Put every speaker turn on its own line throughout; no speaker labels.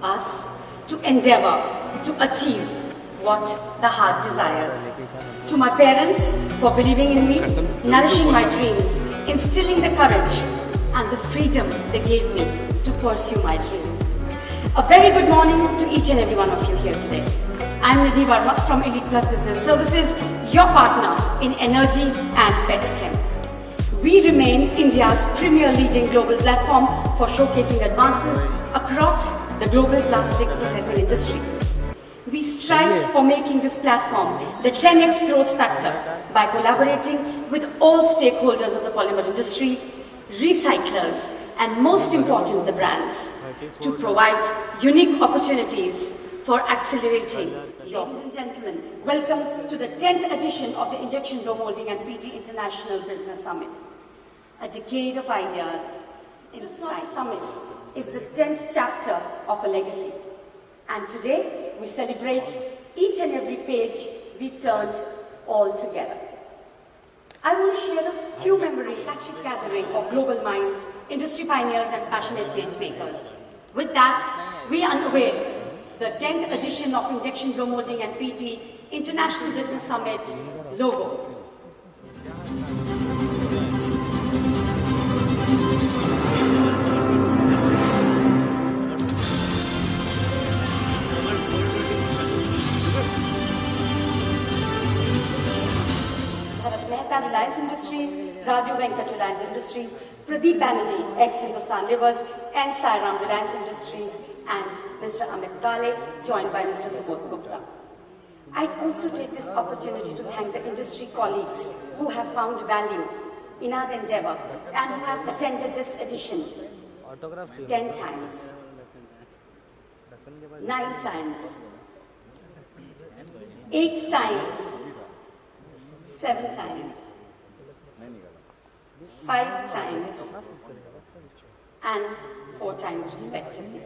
us to endeavor to achieve what the heart desires. To my parents for believing in me, nourishing my dreams, instilling the courage and the freedom they gave me to pursue my dreams. A very good morning to each and every one of you here today. I'm Nidhi Verma from ElitePlus Business Services, your partner in energy and petchem. We remain India's premier leading global platform for showcasing advances across the global plastic processing industry. We strive for making this platform the 10x growth factor by collaborating with all stakeholders of the polymer industry, recyclers, and most important, the brands, to provide unique opportunities for accelerating. Ladies and gentlemen, welcome to the 10th edition of the Injection Blow Molding and PT International Business Summit. A decade of ideas in style. Summit is the 10th chapter of a legacy. And today, we celebrate each and every page we've turned all together. I want to share a few memories, flagship gathering of global minds, industry pioneers and passionate change makers. With that, we unveil the 10th edition of Injection Blow Molding and PT International Business Summit logo. Reliance Industries, Raju Venkat Reliance Industries, Pradeep Banerjee, ex-Hindustan Livers, and Sairam Reliance Industries, and Mr. Amit Kale, joined by Mr. Subodh Gupta. I'd also take this opportunity to thank the industry colleagues who have found value in our endeavor and who have attended this edition 10 times, 9 times, 8 times, 7 times, 5 times, and 4 times respectively.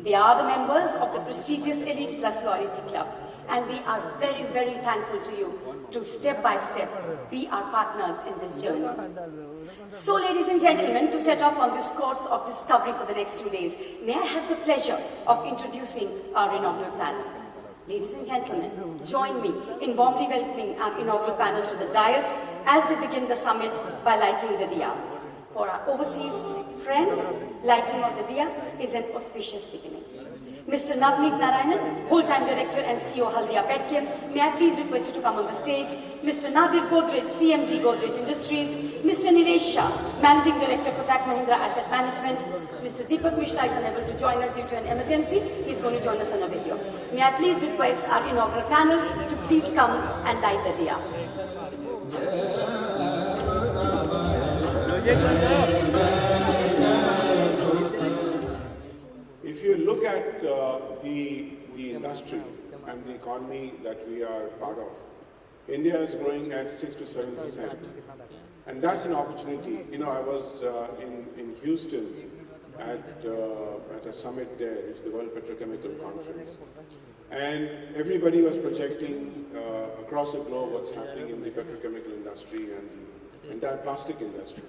They are the members of the prestigious ElitePlus Loyalty Club, and we are very, very thankful to you to step by step be our partners in this journey. So, ladies and gentlemen, to set off on this course of discovery for the next 2 days, may I have the pleasure of introducing our inaugural panel. Ladies and gentlemen, join me in warmly welcoming our inaugural panel to the dais as they begin the summit by lighting the diya. For our overseas friends, lighting of the diya is an auspicious beginning. Mr. Navneet Narayanan, whole-time director and CEO Haldia Petchem, may I please request you to come on the stage. Mr. Nadir Godrej, CMD Godrej Industries. Mr. Nilesh Shah, managing director Kotak Mahindra Asset Management. Mr. Deepak Mishra is unable to join us due to an emergency. He's going to join us on a video. May I please request our inaugural panel to please come and light the diya.
If you look at the industry and the economy that we are part of, India is growing at 6 to 7%. And that's an opportunity. You know, I was in Houston at a summit there, it's the World Petrochemical Conference. And everybody was projecting across the globe what's happening in the petrochemical industry and the entire plastic industry.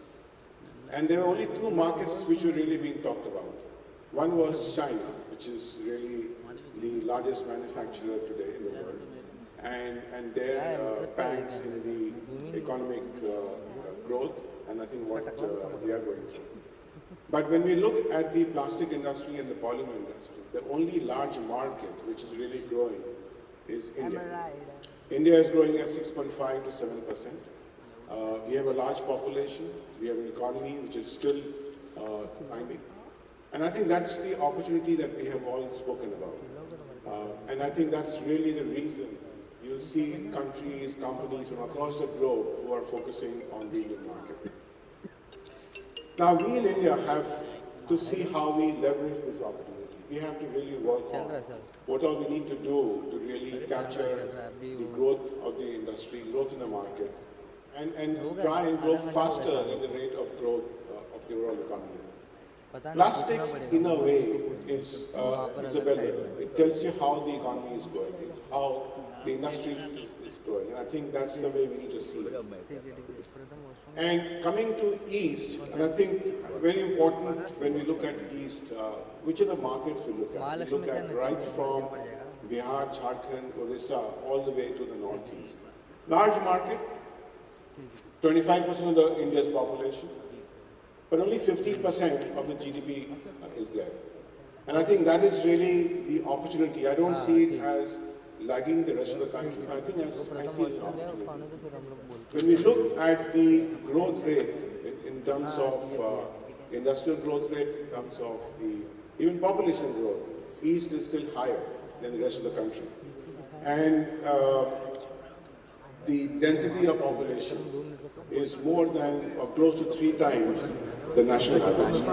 And there were only 2 markets which were really being talked about. One was China, which is really the largest manufacturer today in the world, and their banks in the economic growth, and I think what we are going through. But when we look at the plastic industry and the polymer industry, the only large market which is really growing is India. India is growing at 6.5 to 7%. We have a large population, we have an economy which is still climbing. And I think that's the opportunity that we have all spoken about. And I think that's really the reason you'll see countries, companies from across the globe who are focusing on the Indian market. Now, we in India have to see how we leverage this opportunity. We have to really work on what all we need to do to really capture the growth of the industry, growth in the market, and try and grow faster than the rate of growth of the overall economy. Plastics, in a way, is a bellwether. It tells you how the economy is going, it's how the industry is growing. And I think that's the way we need to see it. And coming to East, and I think very important when we look at East, which are the markets we look at? We look at right from Bihar, Jharkhand, Orissa, all the way to the northeast. Large market, 25% of the India's population, but only 15% of the GDP is there. And I think that is really the opportunity. I don't see it as lagging the rest of the country. I think I see it as an opportunity. When we look at the growth rate in terms of industrial growth rate, in terms of the even population growth, East is still higher than the rest of the country. And the density of population is more than or close to 3 times the national average.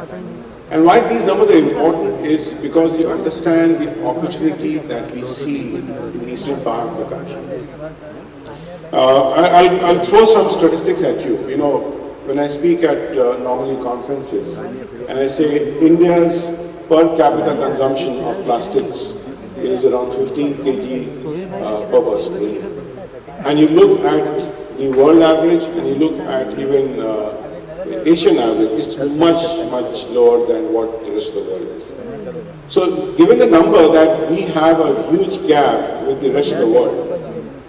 And why these numbers are important is because you understand the opportunity that we see in the eastern part of the country. I'll throw some statistics at you. You know, when I speak at normally conferences, and I say India's per capita consumption of plastics is around 15 kg per person. And you look at the world average, and you look at even Asian average, it's much, much lower than what the rest of the world is. So given the number that we have a huge gap with the rest of the world,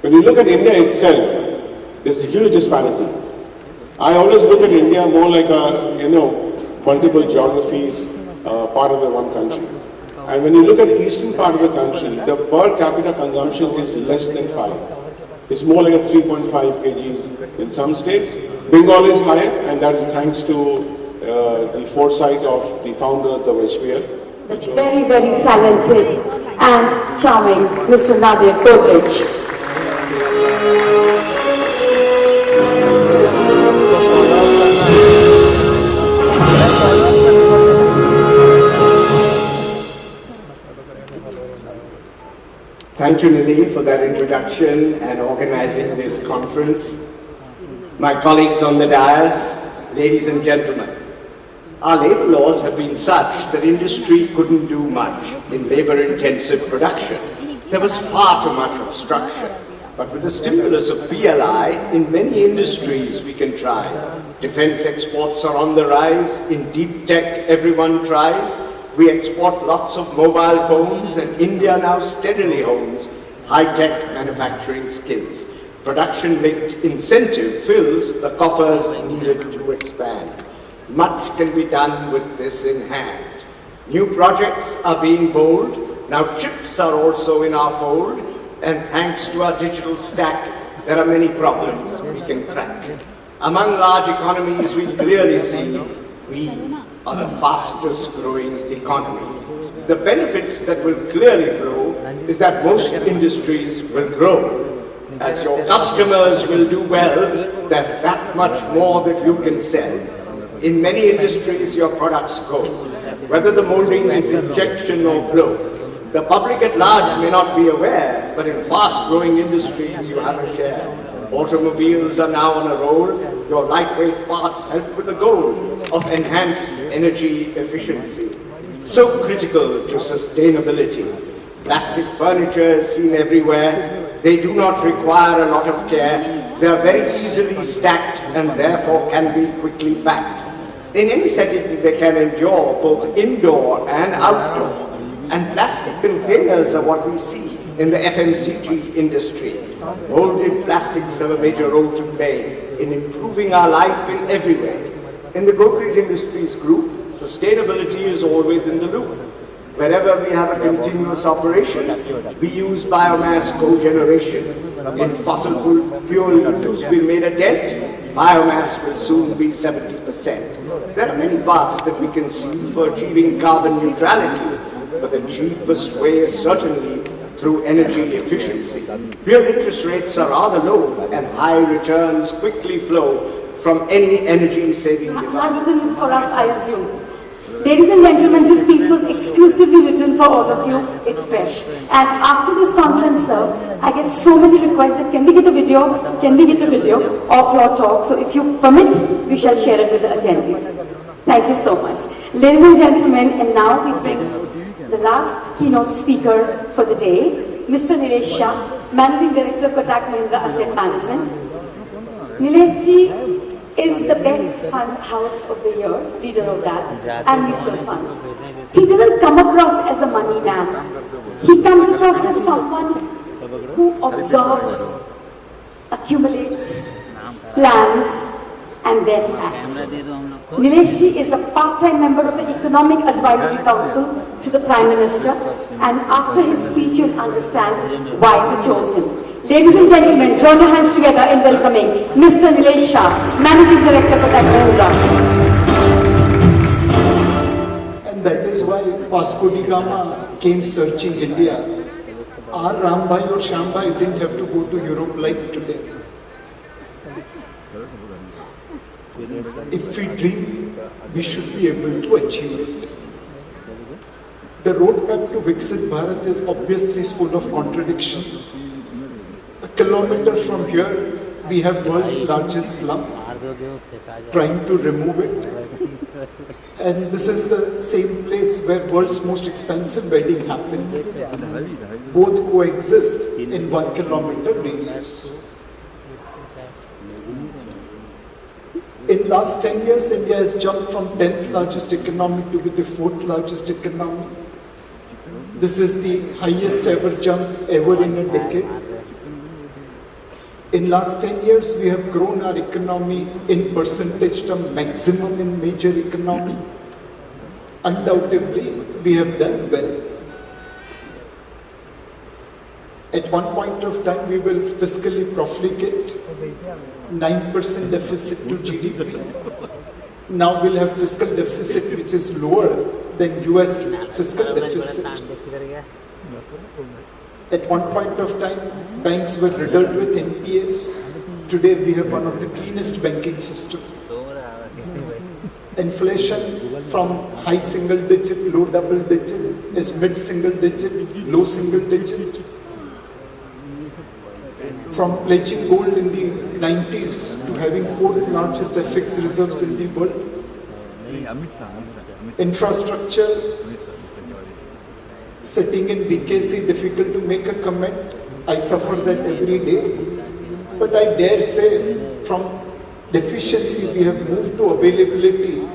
when you look at India itself, there's a huge disparity. I always look at India more like a, multiple geographies, part of the one country. And when you look at the eastern part of the country, the per capita consumption is less than 5. It's more like a 3.5 kgs in some states. Bengal is higher, and that's thanks to the foresight of the founders of HPL.
Very, very talented and charming Mr. Nadir Godrej.
Thank you, Nidhi, for that introduction and organizing this conference. My colleagues on the dais, ladies and gentlemen, our labor laws have been such that industry couldn't do much in labor-intensive production. There was far too much obstruction. But with the stimulus of PLI, in many industries we can try. Defense exports are on the rise. In deep tech, everyone tries. We export lots of mobile phones, and India now steadily hones high-tech manufacturing skills. Production-linked incentive fills the coffers needed to expand. Much can be done with this in hand. New projects are being bold. Now chips are also in our fold, and thanks to our digital stack, there are many problems we can crack. Among large economies, we clearly see we are the fastest growing economy. The benefits that will clearly flow is that most industries will grow. As your customers will do well, there's that much more that you can sell. In many industries, your products go, whether the molding is injection or blow. The public at large may not be aware, but in fast-growing industries, you have a share. Automobiles are now on a roll. Your lightweight parts help with the goal of enhanced energy efficiency. So critical to sustainability. Plastic furniture is seen everywhere. They do not require a lot of care. They are very easily stacked and therefore can be quickly packed. In any setting, they can endure both indoor and outdoor. And plastic containers are what we see in the FMCG industry. Molded plastics have a major role to play in improving our life in every way. In the Godrej Industries Group, sustainability is always in the loop. Wherever we have a continuous operation, we use biomass cogeneration. In fossil fuel use, we made a dent. Biomass will soon be 70%. There are many paths that we can see for achieving carbon neutrality, but the cheapest way is certainly through energy efficiency. Real interest rates are rather low, and high returns quickly flow from any energy-saving device.
Not written is for us, I assume. Ladies and gentlemen, this piece was exclusively written for all of you. It's fresh. And after this conference, sir, I get so many requests that can we get a video? Can we get a video of your talk? So if you permit, we shall share it with the attendees. Thank you so much. Ladies and gentlemen, and now we bring the last keynote speaker for the day, Mr. Nilesh Shah, Managing Director, Kotak Mahindra Asset Management. Nilesh ji is the best fund house of the year, leader of that, and mutual funds. He doesn't come across as a money man. He comes across as someone who observes, accumulates, plans, and then acts. Nilesh is a part-time member of the Economic Advisory Council to the Prime Minister, and after his speech you'll understand why we chose him. Ladies and gentlemen, join your hands together in welcoming Mr. Nilesh Shah, Managing Director for Tech Mahindra.
And that is why Vasco da Gama came searching India. Our Rambhai or Shambhai didn't have to go to Europe like today. If we dream, we should be able to achieve it. The roadmap to Viksit Bharat is obviously full of contradiction. A kilometer from here, we have world's largest slum, trying to remove it. And this is the same place where world's most expensive wedding happened. Both coexist in 1 kilometer radius. In last 10 years, India has jumped from 10th largest economy to be the 4th largest economy. This is the highest ever jump ever in a decade. In last 10 years, we have grown our economy in percentage term maximum in major economy. Undoubtedly, we have done well. At one point of time, we will fiscally profligate, 9% deficit to GDP. Now we'll have fiscal deficit which is lower than US fiscal deficit. At one point of time, banks were riddled with NPAs. Today we have one of the cleanest banking systems. Inflation from high single digit, low double digit is mid single digit, low single digit. From pledging gold in the 90s to having 4th largest FX reserves in the world. Infrastructure, sitting in BKC, difficult to make a comment. I suffer that every day. But I dare say from deficiency we have moved to availability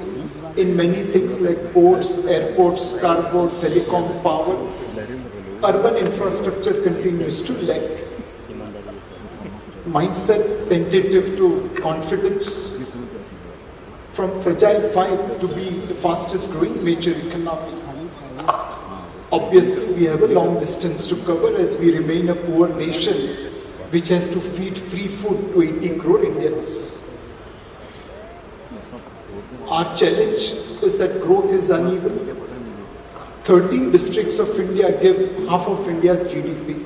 in many things like ports, airports, cargo, telecom, power. Urban infrastructure continues to lack. Mindset tentative to confidence, from fragile 5 to be the fastest growing major economy. Obviously, we have a long distance to cover as we remain a poor nation which has to feed free food to 80 crore Indians. Our challenge is that growth is uneven. 13 districts of India give half of India's GDP.